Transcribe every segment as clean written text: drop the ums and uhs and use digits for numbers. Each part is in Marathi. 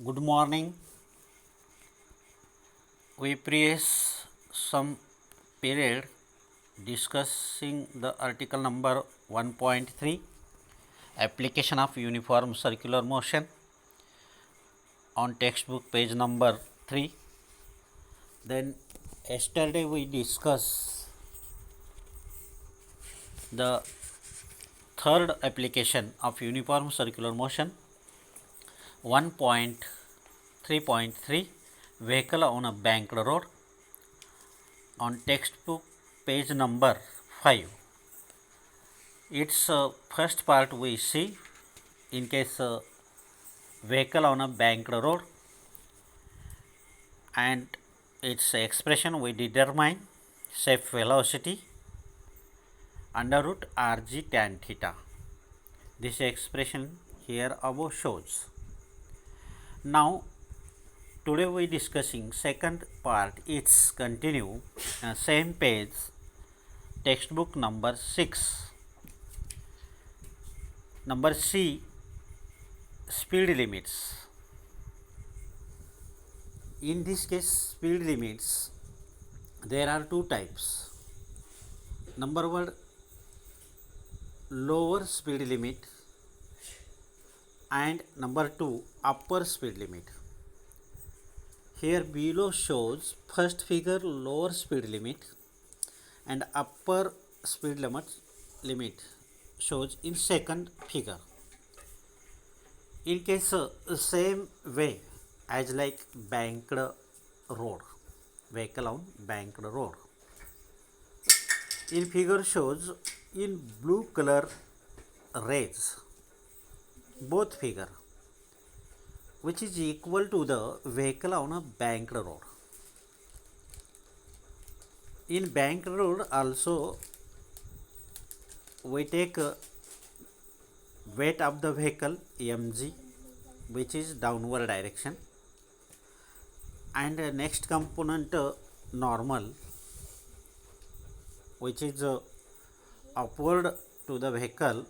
Good morning. We previous some period discussing the article number 1.3 application of uniform circular motion on textbook page number 3. Then yesterday we discussed the third application of uniform circular motion 1.3.3 vehicle on a banked road on textbook page number 5. Its first part we see in case vehicle on a banked road, and its expression we determine safe velocity under root rg tan theta. This expression here above shows. Now today we discussing second part. It's continue same page, textbook number 6. Number C, speed limits. In this case, speed limits, there are two types. Number one, lower speed limit, and number two, upper speed limit. Here below shows first figure lower speed limit and upper speed limit shows in second figure. In case same way as like banked road, vehicle on banked road. In figure shows in blue color rays both figure, which is equal to the vehicle on a banked road. In banked road also we take weight of the vehicle mg, which is downward direction, and next component normal, which is upward to the vehicle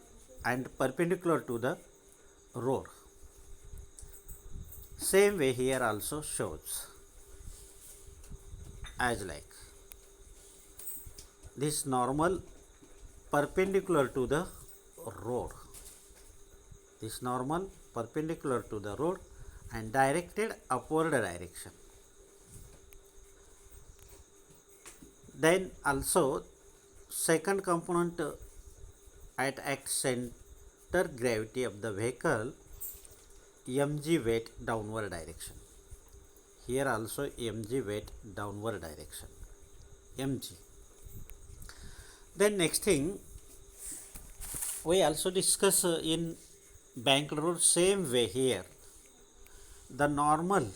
and perpendicular to the road. Same way here also shows as like this normal perpendicular to the road, this normal perpendicular to the road and directed upward direction. Then also second component at center gravity of the vehicle mg weight downward direction. Here also mg weight downward direction, mg. Then next thing we also discuss in banked road same way here the normal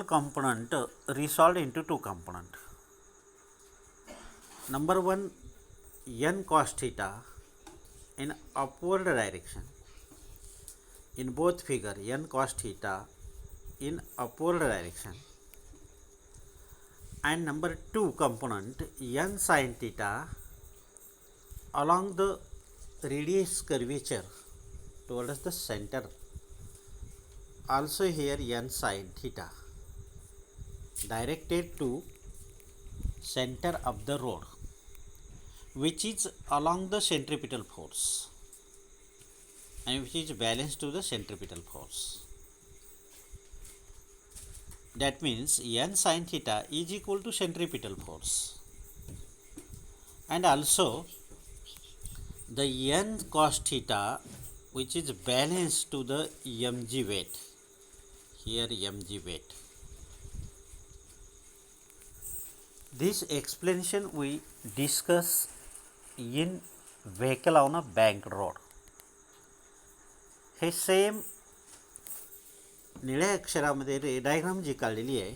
component resolved into two component. Number one, n cos theta in upward direction in both figure, n cos theta in upward direction, and number two component n sin theta along the radius curvature towards the center. Also here n sin theta directed to center of the road, which is along the centripetal force and which is balanced to the centripetal force. That means n sin theta is equal to centripetal force, and also the n cos theta, which is balanced to the mg weight. Here mg weight. This explanation we discuss in vehicle on a banked road. हे सेम निळ्या अक्षरामध्ये रे डायग्राम जी काढलेली आहे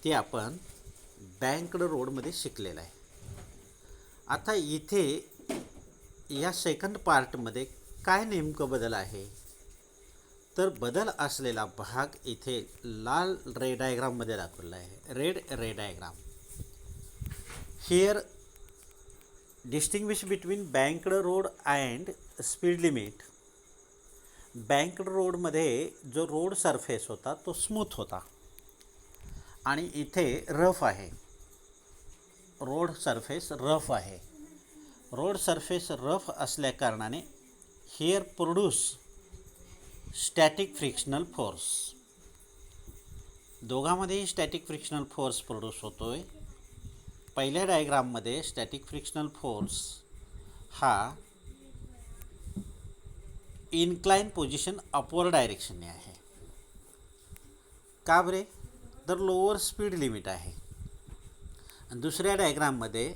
ती आपण बँक्ड रोडमध्ये शिकलेलं आहे. आता इथे या सेकंड पार्टमध्ये काय नेमकं बदल आहे, तर बदल असलेला भाग इथे लाल रे डायग्राममध्ये दाखवला आहे, red ray diagram. Here distinguish between banked road and speed limit. Bank रोडमध्ये जो रोड सरफेस होता तो स्मूथ होता आणि इथे रफ आहे. रोड सरफेस रफ आहे. रोड सरफेस रफ असल्याकारणाने here produce static frictional force. दोघांमध्येही स्टॅटिक फ्रिक्शनल फोर्स प्रोड्यूस होतो आहे. पहिल्या डायग्राममध्ये स्टॅटिक फ्रिक्शनल फोर्स हा इन्क्लाइन पोझिशन अपवर्ड डायरेक्शनने आहे. का बरे? तर लोअर स्पीड लिमिट आहे. आणि दुसऱ्या डायग्राममध्ये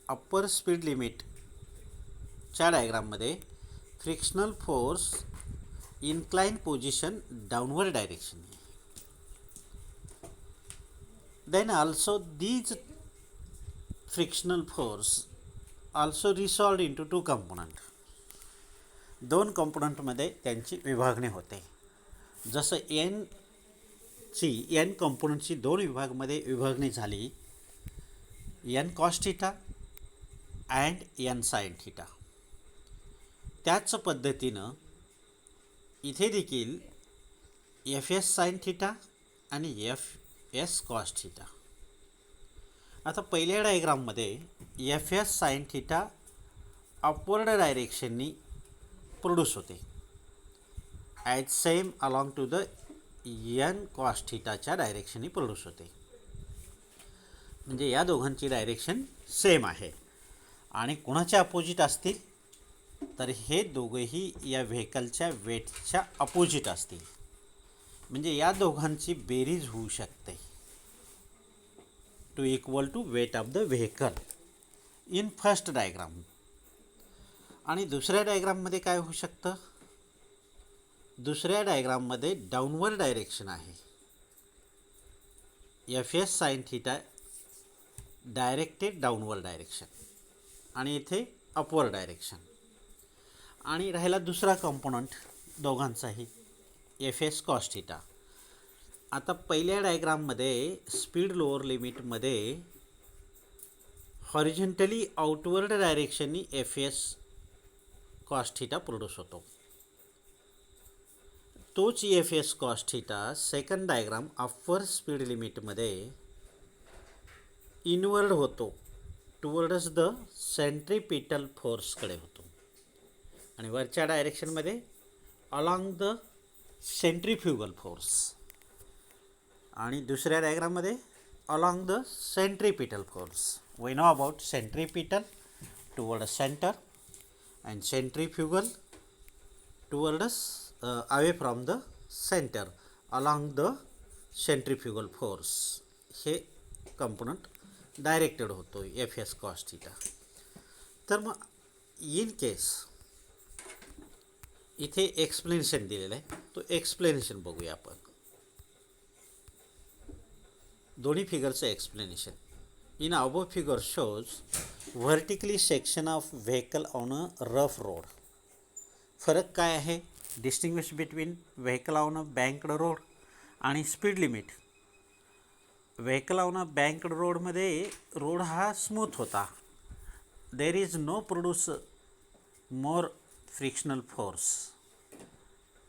अप्पर स्पीड लिमिटच्या डायग्राममध्ये frictional force incline position downward direction. Then also these frictional force also resolved into two component. दोन कंपोनंटमध्ये त्यांची विभागणी होते. जसं एन कंपोनंटची दोन विभागामध्ये विभागणी झाली, N cos theta and N sine theta. त्याच पद्धतीनं इथे देखील एफ एस साइन थिटा आणि एफ एस कॉस थिटा. आता पहिल्या डायग्राममध्ये F S sine theta upward डायरेक्शननी प्रोड्यूस होते as same along to the N cos थिटाच्या डायरेक्शननी प्रोड्यूस होते. म्हणजे या दोघांची डायरेक्शन सेम आहे. आणि कोणाच्या अपोजिट असतील तर हे दोघेही या व्हेकलच्या वेटच्या अपोजिट असतील. म्हणजे या दोघांची बेरीज होऊ शकते to equal to weight of the vehicle in first diagram. आणि दुसऱ्या डायग्राममध्ये काय होऊ शकतं? दुसऱ्या डायग्राममध्ये डाउनवर्ड डायरेक्शन आहे. F S sine theta directed downward direction आणि इथे अपवर्ड डायरेक्शन. आणि राहिला दुसरा कंपोनंट दोघांचाही एफ एस कॉस थिटा. आता पहिल्या डायग्राममध्ये स्पीड लोअर लिमिटमध्ये हॉरिझॉन्टली आउटवर्ड डायरेक्शननी F S cos theta produce होतो. तोच F S cos theta second diagram upper speed लिमिटमध्ये इनवर्ड होतो, टुवर्ड्स द सेंट्रीपिटल फोर्सकडे होतो. आणि वरच्या डायरेक्शनमध्ये अलॉंग द सेंट्रीफ्युगल फोर्स. आणि दुसऱ्या डायग्राममध्ये along the centripetal force. We know about centripetal toward centre and centrifugal towards away from the centre along the centrifugal force. हे कंपोनंट डायरेक्टेड होतो एफ एस कॉस थिटा. तर मग इन केस इथे एक्सप्लेनेशन दिलेलं आहे, तो एक्सप्लेनेशन बघूया आपण. दोन्ही फिगरचं explanation. In above figure shows vertically section of vehicle on a rough road. फरक काय आहे? Distinguish between vehicle on a banked road आणि speed limit. Vehicle on a banked रोडमध्ये रोड हा स्मूथ होता. There is no produce more frictional force.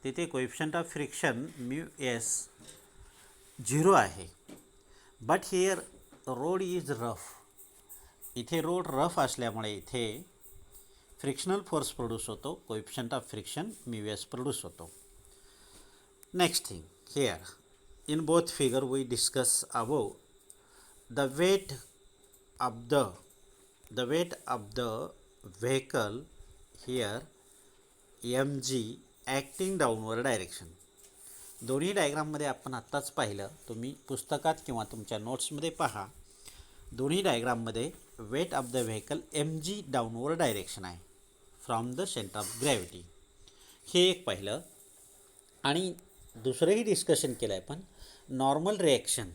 तिथे coefficient of friction mu S 0 आहे. But here road is rough. इथे रोड रफ असल्यामुळे इथे फ्रिक्शनल फोर्स प्रोड्यूस होतो, coefficient of friction mu S produce होतो. Next thing here in both figure we discuss above the weight of the vehicle here mg acting downward direction. दोन्ही डायग्राममध्ये आपण आत्ताच पाहिलं, तुम्ही पुस्तकात किंवा तुमच्या नोट्समध्ये पहा. दोन्ही डायग्राममध्ये weight of the vehicle mg downward direction आहे from the centre of gravity. हे एक पाहिलं. आणि दुसरंही डिस्कशन केलं आहे पण normal reaction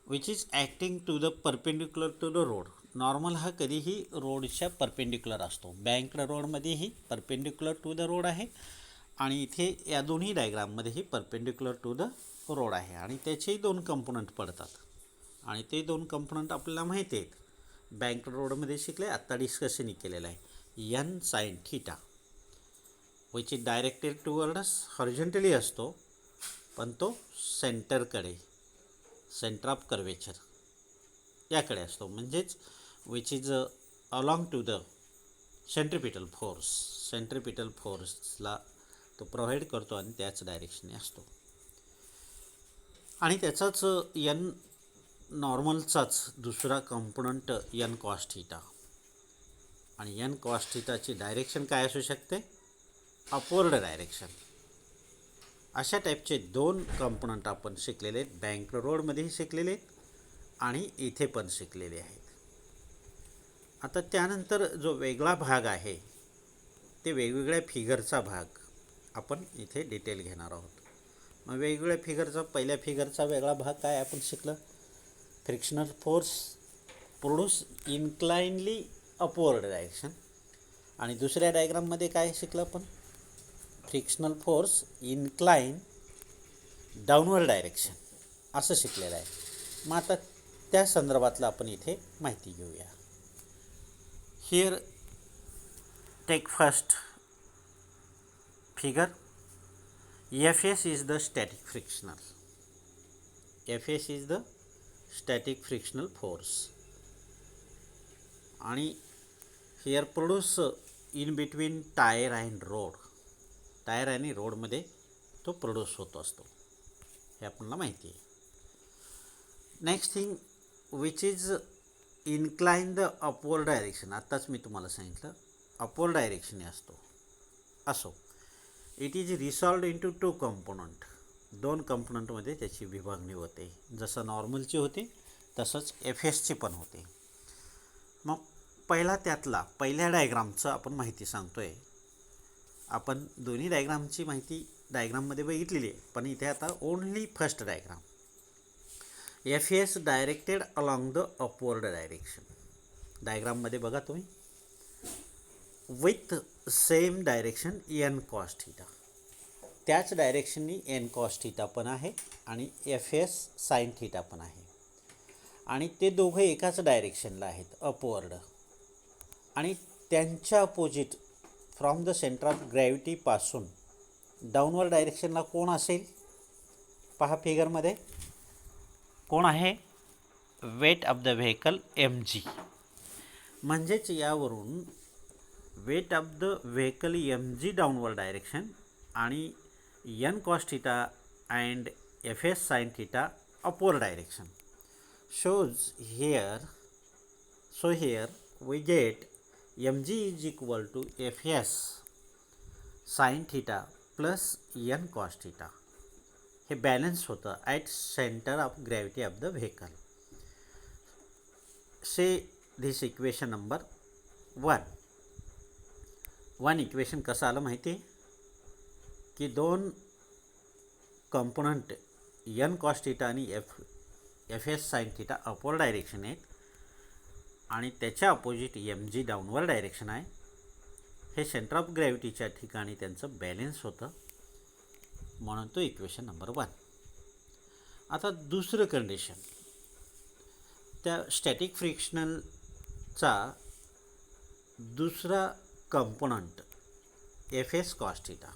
which is acting to the perpendicular to the road. Normal हा कधीही रोडच्या परपेंडिक्युलर असतो. बँक्ड रोडमध्येही परपेंडिक्युलर टू द रोड आहे आणि इथे या दोन्ही डायग्राममध्येही परपेंडिक्युलर टू द रोड आहे. आणि त्याचेही दोन कंपोनंट पडतात आणि ते दोन कंपोनंट आपल्याला माहिती आहेत. बँक्ड रोडमध्ये शिकले, आत्ता डिस्कशनही केलेलं आहे. N sine theta which is directed towards horizontally असतो, पण तो सेंटरकडे, सेंटर ऑफ कर्वेचर याकडे असतो, म्हणजेच which is along to the centripetal force, centripetal फोर्सला तो प्रोव्हाइड करतो आणि त्याच डायरेक्शनने असतो. आणि त्याचाच एन नॉर्मलचाच दुसरा कंपोनंट एन कॉस थीटा, आणि एन कॉस थीटाची डायरेक्शन काय असू शकते, अपवर्ड डायरेक्शन. अशा टाईपचे 2 कंपोनंट आपण शिकलेले आहेत, बँक रोडमध्येही शिकलेले आहेत आणि इथे पण शिकलेले आहेत. आता त्यानंतर जो वेगळा भाग आहे ते वेगवेगळ्या फिगरचा भाग आपण इथे डिटेल घेणार आहोत. मग वेगवेगळ्या फिगरचा, पहिल्या फिगरचा वेगळा भाग काय आपण शिकलं, frictional force produce inclinely upward direction. आणि दुसऱ्या डायग्राममध्ये काय शिकलं आपण, frictional force incline downward direction असं शिकलेलं आहे. मग आता त्या संदर्भातलं आपण इथे माहिती घेऊया. Here take first figure. Fs is the static frictional. Fs is the static frictional force. आणि here produce in between tyre and road, tyre आणि रोडमध्ये तो प्रोड्यूस होत असतो, हे आपल्याला माहिती आहे. Next thing which is incline the upward direction. आत्ताच मी तुम्हाला सांगितलं अपवर्ड डायरेक्शने असतो. असो, इट इज रिसॉल्व्ड इंटू 2 कंपोनंट. 2 कंपोनंटमध्ये त्याची विभागणी होते, जसं नॉर्मलची होते तसंच Fsची पण होते. मग पहिल्या डायग्रामचं आपण माहिती सांगतो आहे. आपण दोन्ही डायग्रामची माहिती डायग्राममध्ये बघितलेली आहे, पण इथे आता only first diagram. Fs directed along the upward direction. डायग्राममध्ये बघा तुम्ही, with same direction N cos theta, त्याच डायरेक्शननी एन कॉस थीटा पण आहे आणि Fs साइन थीटा पण आहे, आणि ते दोघं एकाच डायरेक्शनला आहेत, अपवर्ड. आणि त्यांच्या opposite from the centre of ग्रॅव्हिटीपासून डाऊनवर्ड डायरेक्शनला कोण असेल, पहा फिगरमध्ये कोण आहे, weight of the vehicle mg. म्हणजेच यावरून weight of the vehicle mg downward direction आणि N cos theta and Fs sine theta upward direction shows here. So here we get mg is equal to Fs sin theta plus n cos theta. हे बॅलन्स होतं at centre of gravity of the vehicle. Say this equation number 1 equation कसं आलं माहिती आहे की 2 कंपोनंट एन कॉस थीटा आणि Fs sine theta upward direction आहेत आणि त्याच्या अपोजिट mg डाऊनवर्ड डायरेक्शन आहे. हे सेंटर ऑफ ग्रॅव्हिटीच्या ठिकाणी त्यांचं बॅलन्स होतं, म्हणून तो इक्वेशन नंबर 1. आता दुसरं कंडिशन, त्या स्टॅटिक फ्रिक्शनलचा दुसरा कंपोनंट Fs कॉस थीटा.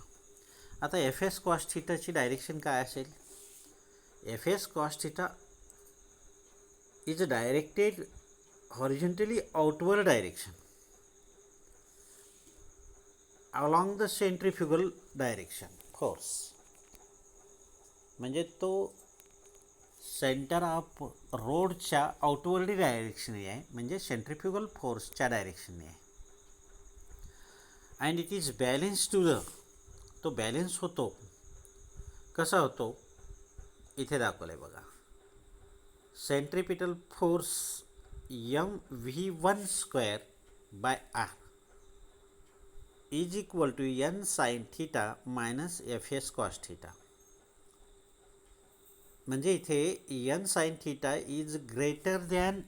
आता Fs कॉस थीटाची डायरेक्शन काय असेल, Fs cos theta is directed horizontally outward direction along the centrifugal direction force. म्हणजे तो सेंटर ऑफ रोडच्या आउटवर्ड डायरेक्शनने आहे, म्हणजे सेंट्रिफ्युगल फोर्सच्या डायरेक्शनने आहे. And it is balance to the, तो बॅलेन्स होतो, कसा होतो इथे दाखवलं आहे बघा, centripetal force mv1 square by r is equal to n sine theta minus Fs cos theta. म्हणजे इथे n sine theta is greater than,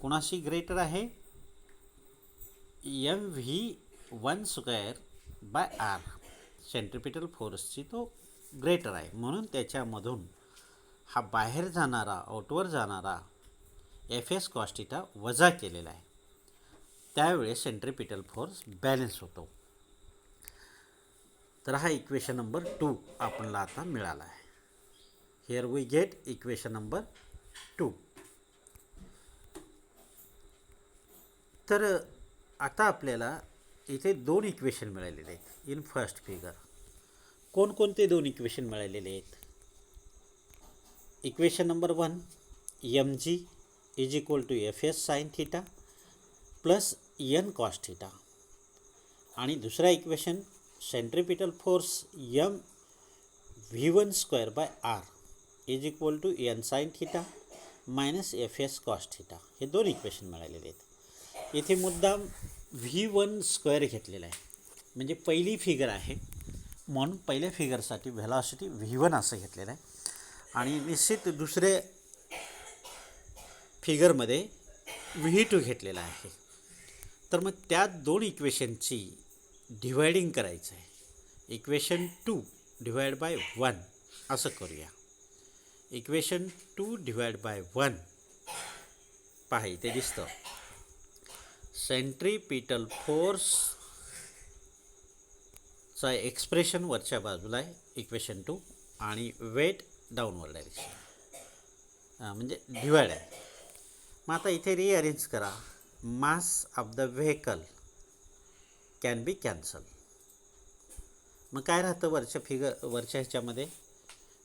कोणाशी ग्रेटर आहे, mv1 square by r, centripetal फोर्सची तो ग्रेटर आहे, म्हणून त्याच्यामधून हा बाहेर जाणारा, आउटवर जाणारा Fs कॉस थीटा वजा केलेला आहे. त्यावेळेस सेंट्रिपिटल फोर्स बॅलन्स होतो. तर हा इक्वेशन नंबर 2 आपल्याला आता मिळाला आहे. Here we get equation number 2. तर आता आपल्याला इथे 2 इक्वेशन मिळालेले आहेत इन फर्स्ट फिगर. कोणकोणते 2 इक्वेशन मिळालेले आहेत? Equation number 1, M G is equal to F S sine theta plus N cos theta. आणि दुसरा equation centripetal force M V1 square by R is equal to N sine theta minus F S cos theta. हे 2 इक्वेशन मिळालेले आहेत. इथे मुद्दाम V1 स्क्वेअर घेतलेला आहे, म्हणजे पहिली फिगर आहे म्हणून पहिल्या फिगरसाठी व्हेलॉसिटी V1 असं घेतलेलं आहे. आणि निश्चित दुसरे फिगरमध्ये V2 घेतलेला आहे. तर मग त्या 2 इक्वेशनची डिवायडिंग करायचं आहे. इक्वेशन 2 डिवाइड बाय 1 असं करूया. इक्वेशन 2 डिवाइड बाय 1 पहा इथे दिसतं. सेंट्रिपिटल फोर्सचा एक्सप्रेशन वरच्या बाजूला आहे इक्वेशन 2 आणि वेट डाऊनवर्ड डायरेक्शन म्हणजे डिवाइड आहे. मग आता इथे रिअरेंज करा. Mass of the vehicle can be cancel. मग काय राहतं वरच्या ह्याच्यामध्ये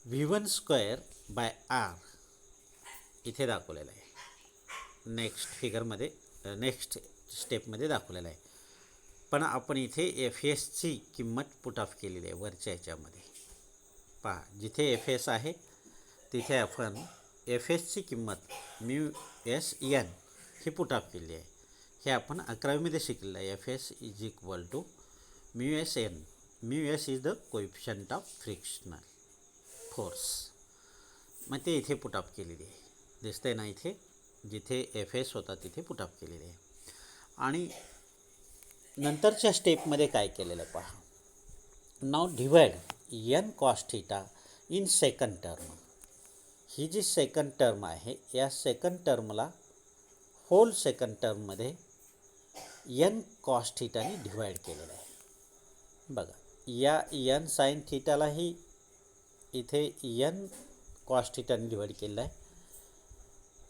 V1 स्क्वेअर बाय आर इथे दाखवलेलं आहे. नेक्स्ट फिगरमध्ये नेक्स्ट स्टेपमध्ये दाखवलेलं आहे. पण आपण इथे एफ एसची किंमत पुट ऑफ केलेली आहे वरच्या ह्याच्यामध्ये. पहा जिथे एफ एस आहे तिथे आपण एफ एसची किंमत म्यू एस एन ही पुट ऑफ केली आहे. हे आपण 11वीमध्ये शिकलेलं आहे. F S is equal to mu S N. Mu S is the coefficient of frictional force. मग ते इथे पुट ऑफ केलेली आहे. दिसतंय ना इथे जिथे एफ एस होता तिथे पुट ऑफ केलेली आहे. आणि नंतरच्या स्टेपमध्ये काय केलेलं आहे पहा. Now divide N cos theta in second term. ही जी सेकंड टर्म आहे या सेकंड टर्मला होल सेकंड टर्ममध्ये एन कॉस थिटाने डिवाइड केलेलं आहे. बघा या एन साइन थिटालाही इथे एन कॉस थिटाने डिवाइड केलेलं आहे.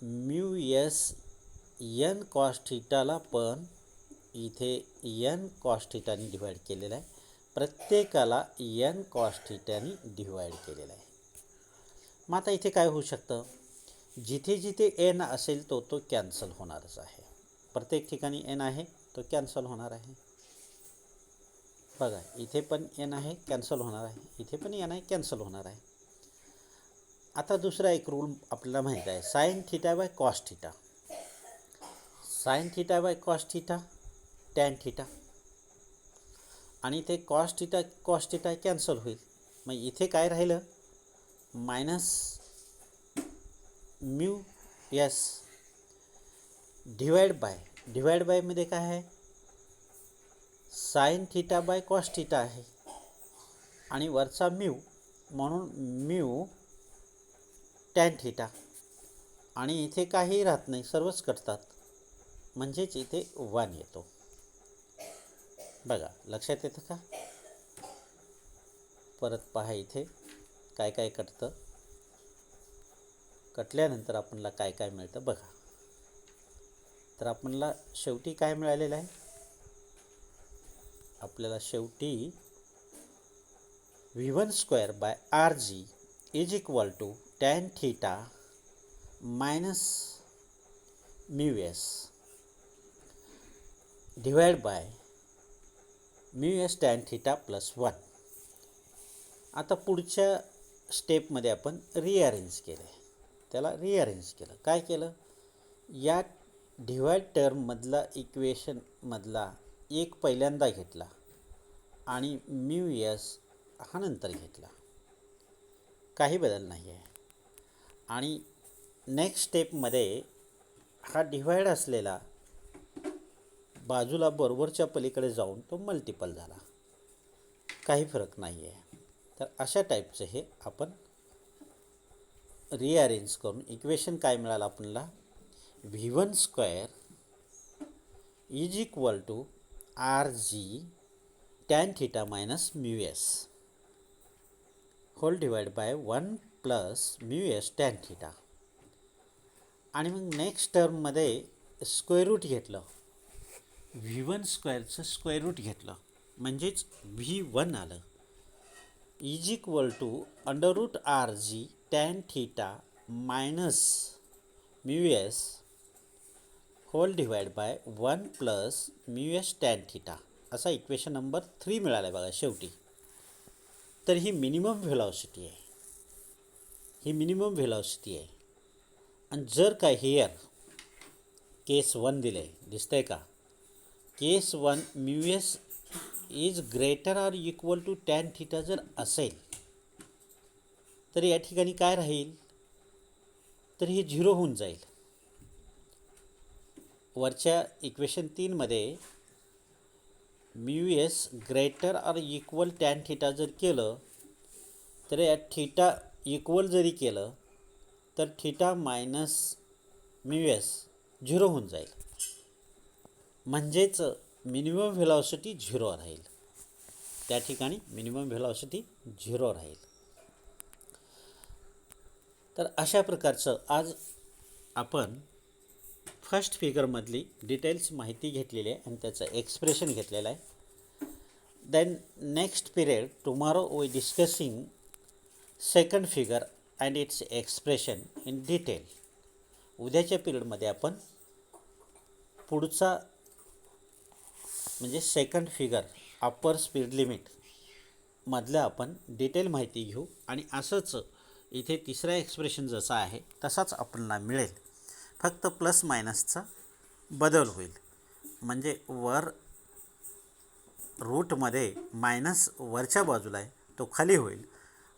म्यू एस एन कॉस थिटाला पण इथे एन कॉस थिटाने डिवाइड केलेलं आहे. प्रत्येकाला एन कॉस थिटाने डिवाइड केलेलं आहे. मग आता इथे काय होऊ शकतं, जिथे जिथे एन असेल तो कॅन्सल होणारच आहे. प्रत्येक ठिकाणी एन आहे तो कॅन्सल होणार आहे. बघा इथे पण एन आहे कॅन्सल होणार आहे, इथे पण एन आहे कॅन्सल होणार आहे. आता दुसरा एक रूल आपल्याला माहीत आहे, sine theta by cos theta. Sine theta by cos theta tan theta. आणि इथे कॉस थिटा कॅन्सल होईल. मग इथे काय राहिलं, मायनस म्यू एस डिवाइड बायमध्ये काय आहे, sine theta by cos theta आहे आणि वरचा म्यू म्हणून म्यू टॅन थिटा. आणि इथे काही राहत नाही, सर्वच कटतात, म्हणजेच इथे 1 येतो. बघा लक्षात येतं का. परत पहा इथे काय काय कटतं, कटल्यानंतर आपल्याला काय काय मिळतं बघा. तर आपल्याला शेवटी काय मिळालेलं आहे, आपल्याला शेवटी V1 square by R G is equal to tan theta minus mu S divide by mu S tan theta plus 1. आता पुढच्या स्टेपमध्ये आपण रिअरेंज केलं. त्याला रिअरेंज केलं. काय केलं, या डिवाइड टर्ममधला इक्वेशनमधला एक पहिल्यांदा घेतला आणि म्यू एस हा नंतर घेतला, काही बदल नाही आहे. आणि नेक्स्ट स्टेपमध्ये हा डिवाइड असलेला बाजूला बरोबरच्या पलीकडे जाऊन तो मल्टिपल झाला, काही फरक नाही आहे. तर अशा टाईपचं हे आपण रिअरेंज करून इक्वेशन काय मिळालं आपल्याला, V1 square is equal to R G tan theta minus mu S whole divide by 1 plus mu S tan theta. आणि मग नेक्स्ट टर्ममध्ये स्क्वेअर रूट घेतलं, V1 स्क्वेअरचं स्क्वेअर रूट घेतलं म्हणजेच V1 आलं is equal to under root R G tan theta minus mu S whole divide by 1 plus mu S tan theta असा इक्वेशन नंबर 3 मिळाला आहे बघा शेवटी. तर ही मिनिमम व्हेलॉसिटी आहे, ही मिनिमम व्हेलॉसिटी आहे. आणि जर काय हियर केस 1 दिलं आहे दिसतंय का, case 1 mu S is greater or equal to tan theta जर असेल तर या ठिकाणी काय राहील, तर हे 0 होऊन जाईल. वरच्या इक्वेशन 3मध्ये mu S greater or equal tan theta जर केलं तर या थिटा इक्वल जरी केलं तर थिटा मायनस म्यू एस 0 होऊन जाईल. म्हणजेच मिनिमम व्हेलॉसिटी 0 राहील, त्या ठिकाणी मिनिमम व्हेलॉसिटी 0 राहील. तर अशा प्रकारचं आज आपण फर्स्ट फिगरमधली डिटेल्स माहिती घेतलेली आहे आणि त्याचं एक्सप्रेशन घेतलेलं आहे. Then next period tomorrow we discussing second figure and its expression in detail. उद्याच्या पिरियडमध्ये आपण पुढचा म्हणजे second figure upper speed limit मधलं आपण डिटेल माहिती घेऊ. आणि असंच इथे तिसरा एक्सप्रेशन जसा आहे तसाच आपल्याला मिळेल, फक्त प्लस मायनसचा बदल होईल. म्हणजे वर रूटमध्ये मायनस वरच्या बाजूला आहे तो खाली होईल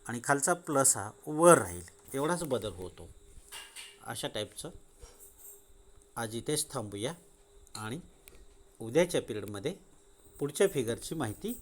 आणि खालचा प्लस हा वर राहील, एवढाच बदल होतो. अशा टाईपचं आज इथेच थांबूया आणि उद्याच्या पिरियडमध्ये पुढच्या फिगरची माहिती